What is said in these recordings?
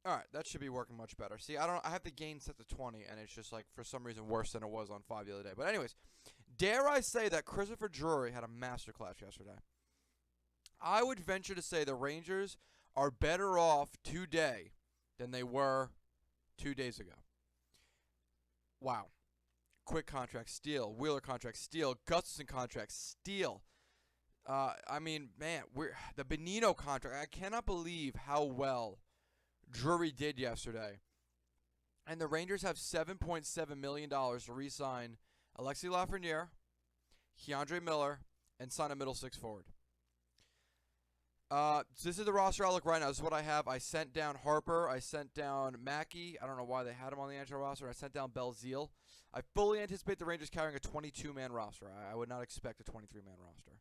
All right, that should be working much better. See, I have the gain set to 20, and it's just like for some reason worse than it was on 5 the other day. But anyways, dare I say that Christopher Drury had a masterclass yesterday? I would venture to say the Rangers are better off today than they were 2 days ago. Wow. Quick contract, steal. Wheeler contract, steal. Gustafson contract, steal. I mean, man, the Benino contract. I cannot believe how well Drury did yesterday. And the Rangers have $7.7 million to re-sign Alexis Lafreniere, Keandre Miller, and sign a middle six forward. So this is the roster outlook right now. This is what I have. I sent down Harper. I sent down Mackey. I don't know why they had him on the NHL roster. I sent down Belzile. I fully anticipate the Rangers carrying a 22-man roster. I would not expect a 23-man roster.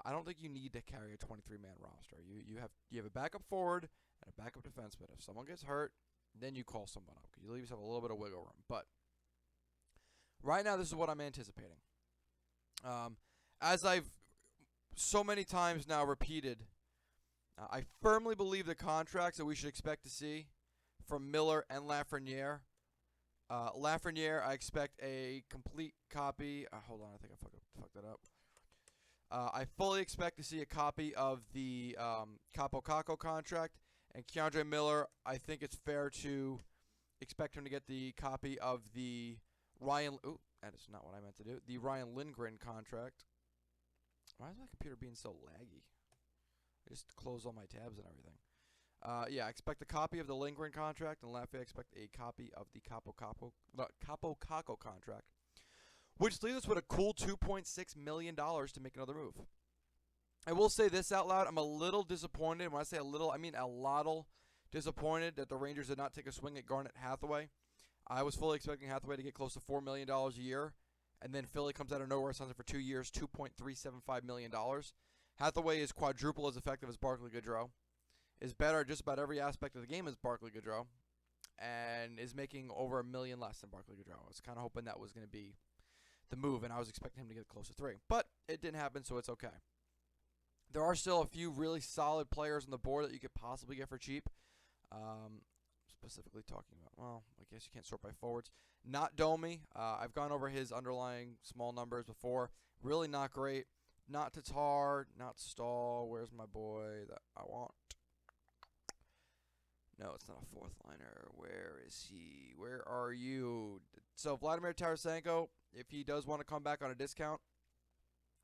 I don't think you need to carry a 23-man roster. You have a backup forward and a backup defenseman. If someone gets hurt, then you call someone up. You leave yourself a little bit of wiggle room. But right now, this is what I'm anticipating. As I've so many times now repeated, I firmly believe the contracts that we should expect to see from Miller and Lafreniere. Lafreniere, I expect a complete copy. Hold on, I think I fucked that up. I fully expect to see a copy of the Capo Caco contract. And Keandre Miller, I think it's fair to expect him to get the copy of the Ryan... Ooh, that is not what I meant to do. The Ryan Lindgren contract. Why is my computer being so laggy? I just closed all my tabs and everything. Yeah, I expect a copy of the Lindgren contract, and Lafayette expect a copy of the Capo Caco contract, which leaves us with a cool $2.6 million to make another move. I will say this out loud. I'm a little disappointed. When I say a little, I mean a lot disappointed that the Rangers did not take a swing at Garnet Hathaway. I was fully expecting Hathaway to get close to $4 million a year. And then Philly comes out of nowhere, signs him for 2 years, $2.375 million. Hathaway is quadruple as effective as Barclay Goodrow, is better at just about every aspect of the game as Barclay Goodrow, and is making over $1 million less than Barclay Goodrow. I was kind of hoping that was going to be the move, and I was expecting him to get close to 3. But it didn't happen, so it's okay. There are still a few really solid players on the board that you could possibly get for cheap. Specifically talking about, well, I guess you can't sort by forwards. Not Domi. I've gone over his underlying small numbers before. Really not great. Not Tatar. Not Stahl. Where's my boy that I want? No, it's not a fourth liner. Where is he? Where are you? So Vladimir Tarasenko, if he does want to come back on a discount,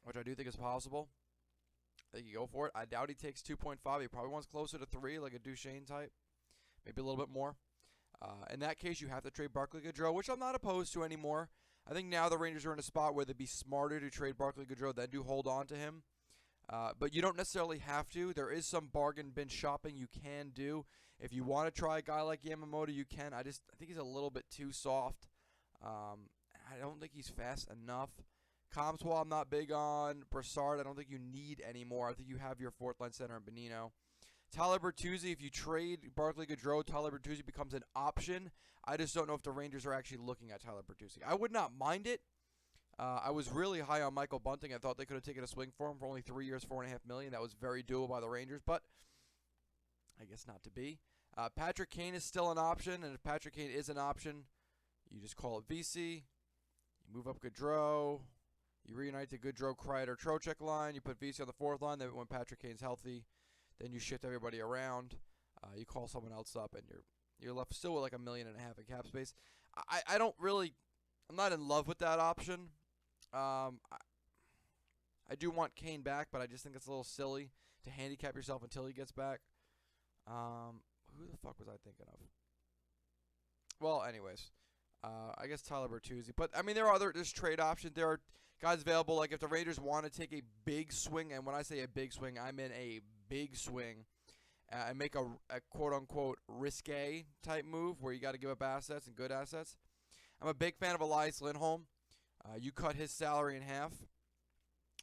which I do think is possible, I think you go for it. I doubt he takes 2.5. He probably wants closer to 3, like a Duchesne type. Maybe a little bit more. In that case, you have to trade Barclay Goodrow, which I'm not opposed to anymore. I think now the Rangers are in a spot where they'd be smarter to trade Barclay Goodrow than to hold on to him. But you don't necessarily have to. There is some bargain bin shopping you can do. If you want to try a guy like Yamamoto, you can. I think he's a little bit too soft. I don't think he's fast enough. Comswell, I'm not big on. Brassard, I don't think you need anymore. I think you have your fourth-line center in Benino. Tyler Bertuzzi, if you trade Barclay Goodrow, Tyler Bertuzzi becomes an option. I just don't know if the Rangers are actually looking at Tyler Bertuzzi. I would not mind it. I was really high on Michael Bunting. I thought they could have taken a swing for him for only 3 years, $4.5 million. That was very doable by the Rangers, but I guess not to be. Patrick Kane is still an option, and if Patrick Kane is an option, you just call it VC. You move up Goodrow. You reunite the Goodrow, Kreider, Trocheck line. You put VC on the fourth line. Then when Patrick Kane's healthy, then you shift everybody around. You call someone else up, and you're left still with like $1.5 million in cap space. I don't really, I'm not in love with that option. I do want Kane back, but I just think it's a little silly to handicap yourself until he gets back. Who the fuck was I thinking of? Well, anyways, I guess Tyler Bertuzzi. But I mean, there's trade options. There are guys available. Like if the Raiders want to take a big swing, and when I say a big swing, I mean a big swing, and make a quote unquote risque type move where you got to give up assets and good assets. I'm a big fan of Elias Lindholm. You cut his salary in half.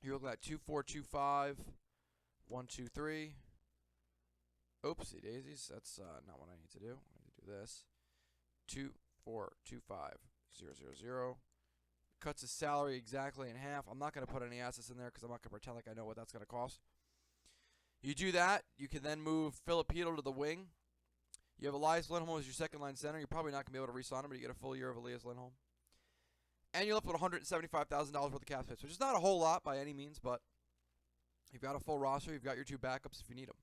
You're looking at 2.425, 1.23. Oopsie daisies. That's not what I need to do. I need to do this. 2.425.000. Cuts his salary exactly in half. I'm not going to put any assets in there because I'm not going to pretend like I know what that's going to cost. You do that. You can then move Filipino to the wing. You have Elias Lindholm as your second-line center. You're probably not going to be able to re-sign him, but you get a full year of Elias Lindholm. And you're left with $175,000 worth of cap space, which is not a whole lot by any means, but you've got a full roster. You've got your 2 backups if you need them.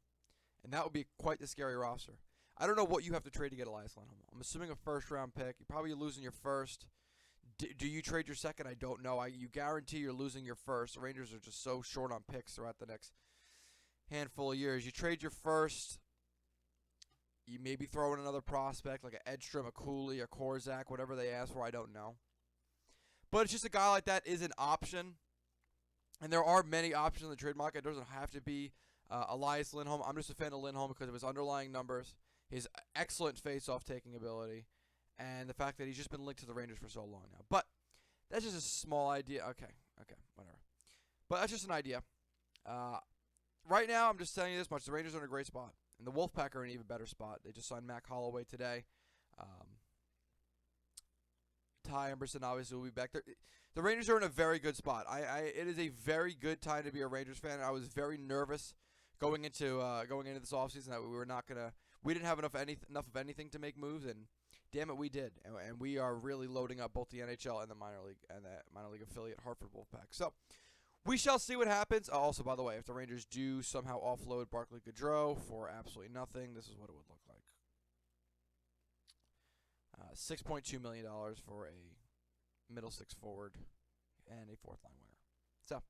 And that would be quite the scary roster. I don't know what you have to trade to get Elias Lindholm. I'm assuming a first-round pick. You're probably losing your first. Do you trade your second? I don't know. You guarantee you're losing your first. The Rangers are just so short on picks throughout the next handful of years. You trade your first. You maybe throw in another prospect like a Edstrom, a Cooley, a Korzak, whatever they ask for. I don't know. But it's just a guy like that is an option. And there are many options in the trade market. It doesn't have to be Elias Lindholm. I'm just a fan of Lindholm because of his underlying numbers, his excellent face-off taking ability, and the fact that he's just been linked to the Rangers for so long now. But that's just a small idea. Okay, whatever. But that's just an idea. Right now, I'm just telling you this much. The Rangers are in a great spot. And the Wolfpack are in an even better spot. They just signed Mac Holloway today. Ty Emberson obviously will be back there. The Rangers are in a very good spot. It is a very good time to be a Rangers fan. I was very nervous going into this offseason that we didn't have enough of anything to make moves, and damn it, we did. And we are really loading up both the NHL and the minor league affiliate Hartford Wolfpack. So we shall see what happens. Also, by the way, if the Rangers do somehow offload Barclay Goodrow for absolutely nothing, this is what it would look like. $6.2 million for a middle six forward and a fourth line winger. So,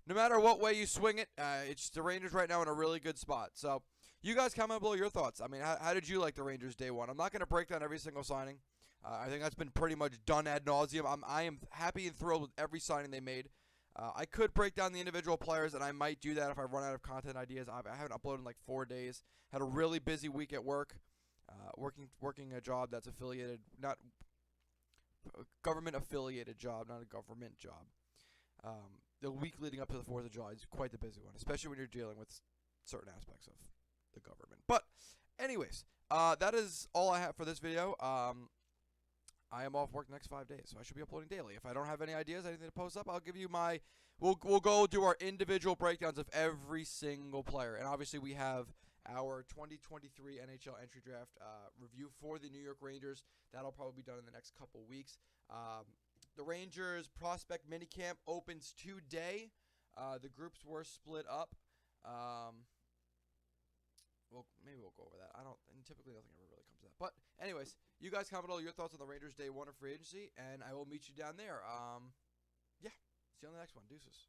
no matter what way you swing it, it's the Rangers right now in a really good spot. So, you guys comment below your thoughts. I mean, how did you like the Rangers day one? I'm not going to break down every single signing. I think that's been pretty much done ad nauseum. I am happy and thrilled with every signing they made. I could break down the individual players, and I might do that if I run out of content ideas. I haven't uploaded in like 4 days. Had a really busy week at work. Working a job that's affiliated, not a government-affiliated job, not a government job. The week leading up to the 4th of July is quite the busy one, especially when you're dealing with certain aspects of the government. But, anyways, that is all I have for this video. I am off work the next 5 days, so I should be uploading daily. If I don't have any ideas, anything to post up, I'll give you my. We'll go do our individual breakdowns of every single player, and obviously we have our 2023 NHL entry draft review for the New York Rangers. That'll probably be done in the next couple weeks. The Rangers prospect minicamp opens today. The groups were split up. Well, maybe we'll go over that. And typically nothing ever really comes up. But anyways, you guys comment all your thoughts on the Rangers day one of free agency, and I will meet you down there. Yeah, see you on the next one. Deuces.